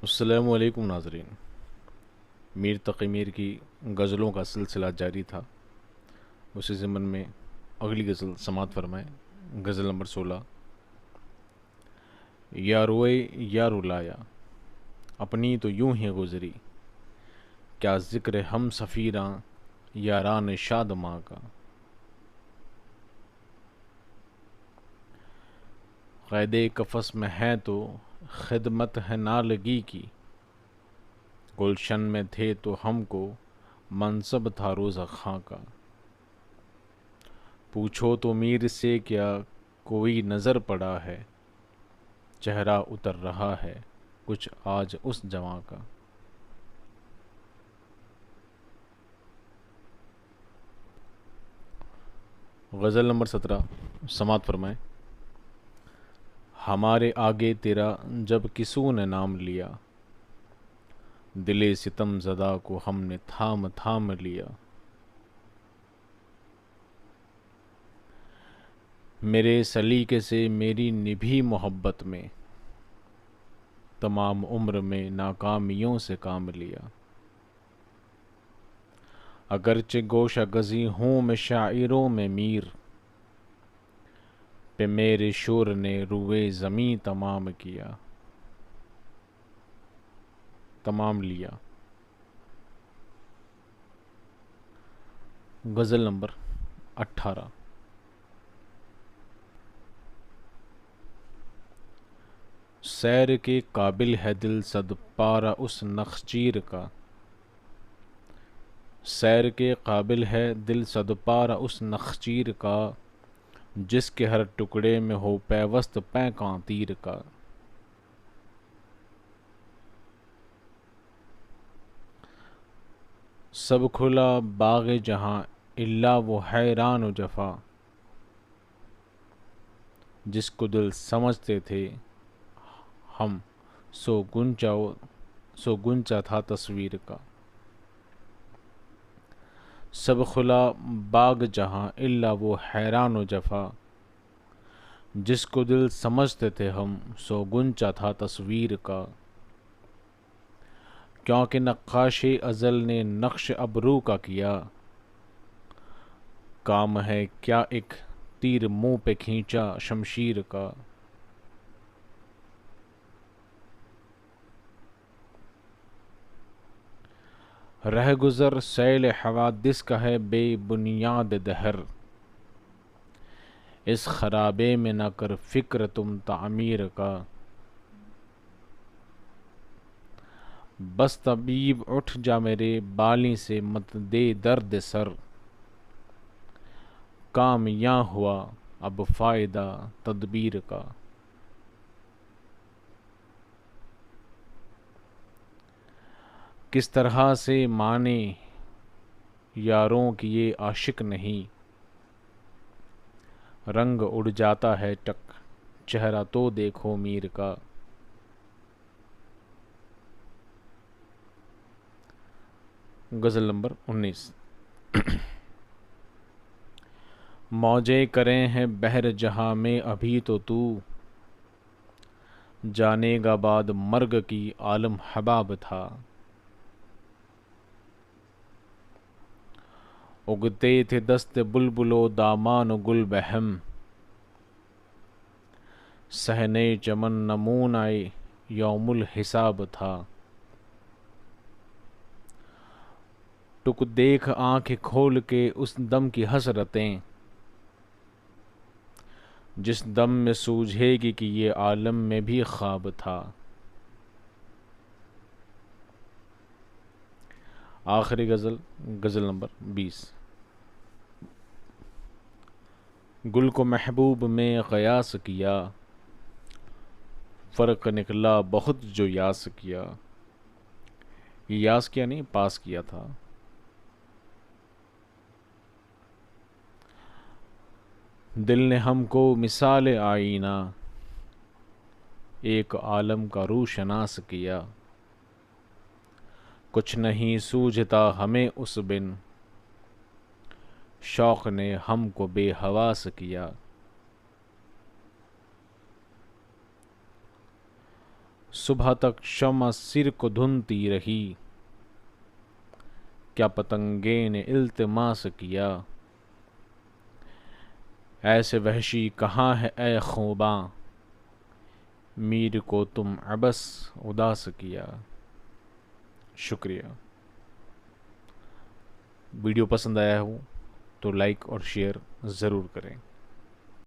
السلام علیکم ناظرین۔ میر تقی میر کی غزلوں کا سلسلہ جاری تھا، اسی ضمن میں اگلی غزل سماعت فرمائیں۔ غزل نمبر 16۔ یا روئے یا رلایا، اپنی تو یوں ہی گزری، کیا ذکر ہم سفیراں یاران شاد ماں کا۔ قید قفس میں ہے تو خدمت ہے نالگی کی، گلشن میں تھے تو ہم کو منصب تھا روزہ خاں کا۔ پوچھو تو میر سے کیا کوئی نظر پڑا ہے، چہرہ اتر رہا ہے کچھ آج اس جواں کا۔ غزل نمبر 17 سماعت فرمائیں۔ ہمارے آگے تیرا جب کسوں نے نام لیا، دل ستم زدہ کو ہم نے تھام تھام لیا۔ میرے سلیقے سے میری نبھی محبت میں، تمام عمر میں ناکامیوں سے کام لیا۔ اگرچہ گوشہ گزی ہوں میں شاعروں میں میر، پہ میرے شور نے روئے زمیں تمام لیا۔ غزل نمبر 18۔ سیر کے قابل ہے دل صد پارہ اس نخچیر کا، سیر کے قابل ہے دل صد پارہ اس نخچیر کا، جس کے ہر ٹکڑے میں ہو پیوست پیکاں تیر کا۔ سب کھلا باغ جہاں الا وہ حیران و جفا، جس کو دل سمجھتے تھے ہم سو گنچا تھا تصویر کا۔ سب کھلا باغ جہاں الا وہ حیران و جفا، جس کو دل سمجھتے تھے ہم سو گنچا تھا تصویر کا۔ کیونکہ نقاش ازل نے نقش ابرو کا کیا، کام ہے کیا ایک تیر منہ پہ کھینچا شمشیر کا۔ رہ گزر سیل حوادث کا ہے بے بنیاد دہر، اس خرابے میں نہ کر فکر تم تعمیر کا۔ بس طبیب اٹھ جا میرے بالی سے مت دے درد سر، کام یاں ہوا اب فائدہ تدبیر کا۔ کس طرح سے مانے یاروں کی یہ عاشق نہیں، رنگ اڑ جاتا ہے ٹک چہرہ تو دیکھو میر کا۔ غزل نمبر 19۔ موجیں کریں ہیں بحر جہاں میں ابھی تو جانے گا بعد مرگ کی عالم حباب تھا۔ اگتے تھے دست بلبل و دامان و گل بہم، صحنِ چمن نمونۂ یوم الحساب تھا۔ ٹک دیکھ آنکھ کھول کے اس دم کی حسرتیں، جس دم میں سوجھے گی کہ یہ عالم میں بھی خواب تھا۔ آخری غزل، غزل نمبر 20۔ گل کو محبوب میں قیاس کیا، فرق نکلا بہت جو یاس کیا۔ یہ یاس کیا نہیں، پاس کیا تھا۔ دل نے ہم کو مثال آئینہ، ایک عالم کا روشناس کیا۔ کچھ نہیں سوجھتا ہمیں اس بن، شوق نے ہم کو بے حواس کیا۔ صبح تک شمع سر کو دھنتی رہی، کیا پتنگیں نے التماس کیا، ایسے وحشی کہاں ہے اے خوباں، میر کو تم عبث اداس کیا۔ شکریہ۔ ویڈیو پسند آیا ہو تو لائک اور شیئر ضرور کریں۔